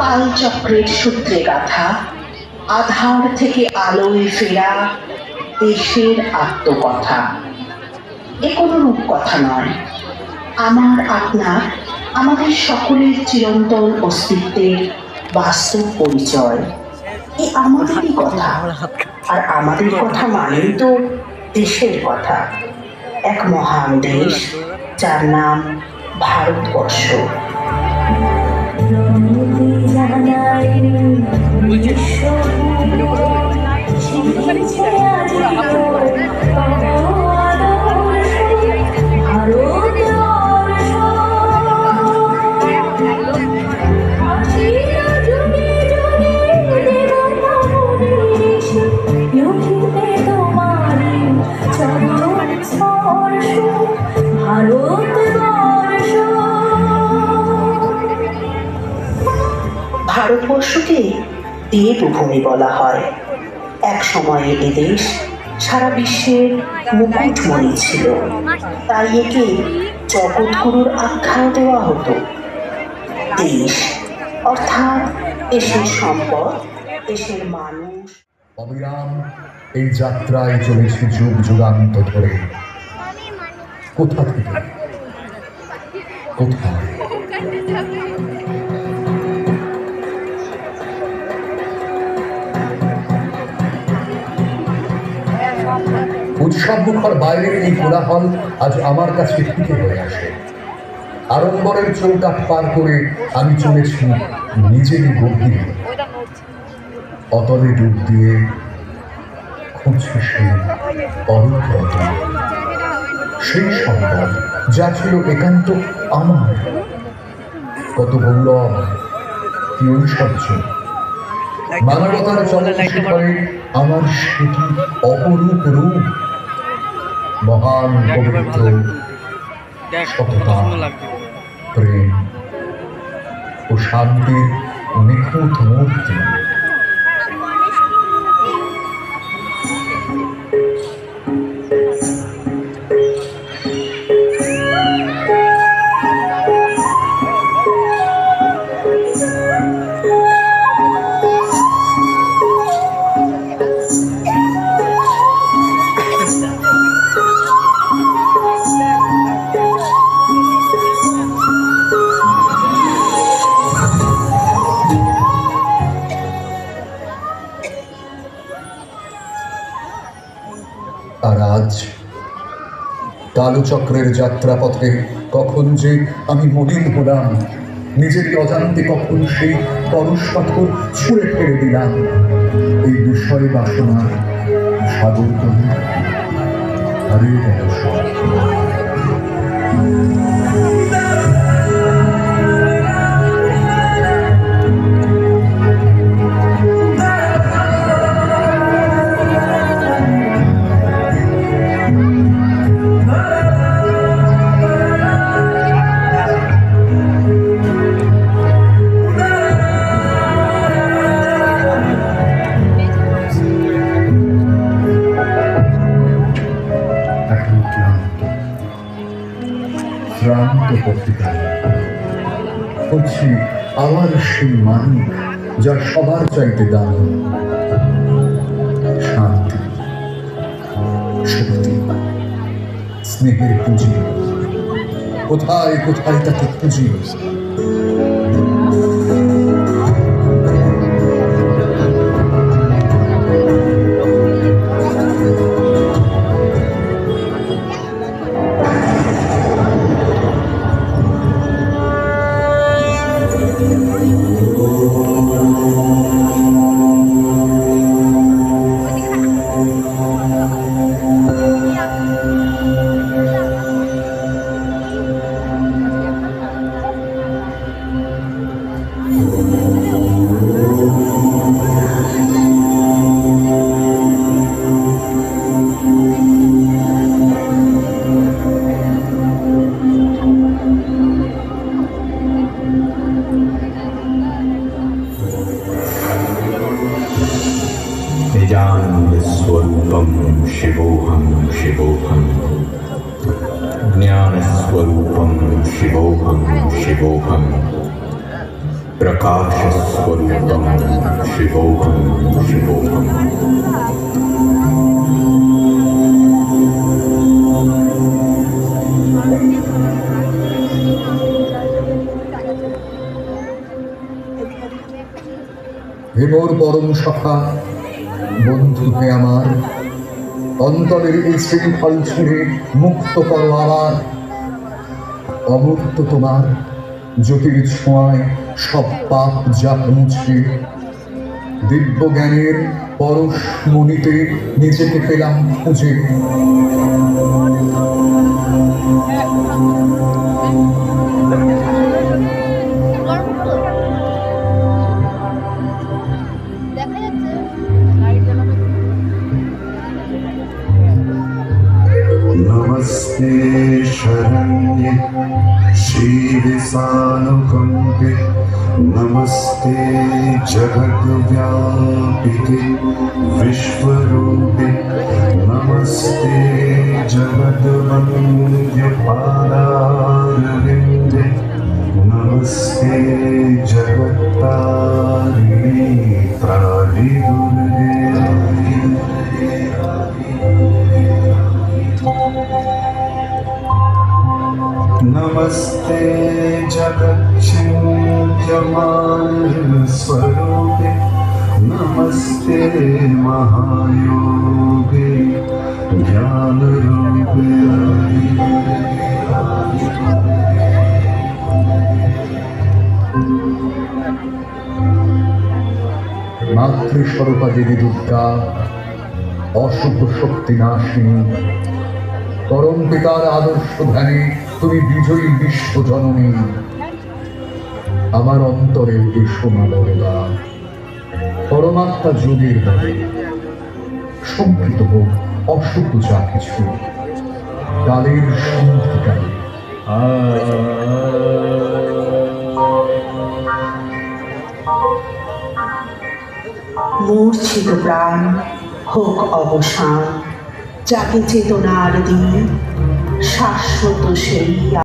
কালচক্রের সূত্রে গাথা, আধার থেকে আলোয় ফেরা দেশের আত্মকথা। এ কোনো রূপকথা নয়, আমার আপনার, আমাদের সকলের চিরন্তন অস্তিত্বের বাস্তব পরিচয়। এ আমাদেরই কথা, আর আমাদের কথা মানেই তো দেশের কথা। এক মহান দেশ যার নাম ভারতবর্ষ। ভারতবর্ষকে দেবভূমি বলা হয়। এক সময়ে এদেশ সারা বিশ্বের মুকুটমণি ছিল, তাই একে জগৎগুরুর আখ্যা দেওয়া হতো। দেশ অর্থাৎ দেশের সম্পদ, দেশের মানুষ। অবিরাম এই যাত্রায় চলেছে যুগ যুগান্ত ধরে। কোথা থেকে কোথায়? উৎসব মুখর বাইরের এই কোলাহল আজ আমার কাছে ফিকে হয়ে আসে। আড়ম্বরের চৌকাঠ পার করে আমি চলেছি নিজেরই গভীরে। অতলে ডুব দিয়ে খুঁজছে সেই অরূপ রতন, সেই সম্পদ যা ছিল একান্ত আমার। কত গৌরব, কি ঐশ্বর্য! মানবতার চলশিখরে আমার সেটি অপরূপ রূপ। মহান পবিত্র সততা, প্রেম ও শান্তির নিখুঁত মূর্তি। আর আজ কালচক্রের যাত্রাপথে কখন যে আমি মলিন হলাম, নিজেরই অজান্তে কখন সেই পরশ পাথর ছুঁড়ে ফেলে দিলাম। এই বিষয় বাসনা সাগর তলে হারিয়ে গেল সব। শ্রান্ত পত্রিকায় হচ্ছে আবার সেই মানিক যা সবার চাইতে দামি। শান্তি, শক্তি, স্নেহের পুঁজি, কোথায় কোথায় তাকে খুঁজি। निजानन्दस्वरूपं शिवोऽहं शिवोऽहं ज्ञानस्वरूपं शिवोऽहं शिवोऽहं प्रकाशस्वरूपं शिवोऽहं शिवोऽहम् হে মোর পরম সখা, বন্ধু হে আমার, অন্তরের এই শৃঙ্খল ছিঁড়ে মুক্ত করো আবার। অমূর্ত তোমার জ্যোতির ছোঁয়ায় সব পাপ যা মুছে, দিব্য জ্ঞানের পরশ মনিতে নিজেকে পেলাম খুঁজে। नमस्ते शरण्ये श्रीविशालकम्पे नमस्ते जगद्व्यापिके विश्वरूपे नमस्ते जगद्वन्द्यपादारविन्दे नमस्ते जगत्तारिणी त्रादिदुर्गे नमस्ते जगच्चिन्त्यमानस्वरूपे नमस्ते महायोगे ज्ञानरूपे মাতৃস্বরূপা দেবী দুর্গা, অশুভ শক্তি নাশিনী, পরম পিতার আদর্শ ধ্যানে তুমি বিজয়ী বিশ্বজননী। আমার অন্তরে এসো মা বরদা, পরমাত্মা যোগের বলে শঙ্কিত হোক অশুভ যা কিছু কালের সন্ধিকালে। মূর্ছিত প্রাণ হোক অবসান, যাকে চেতনার দিন শাশ্বত সেই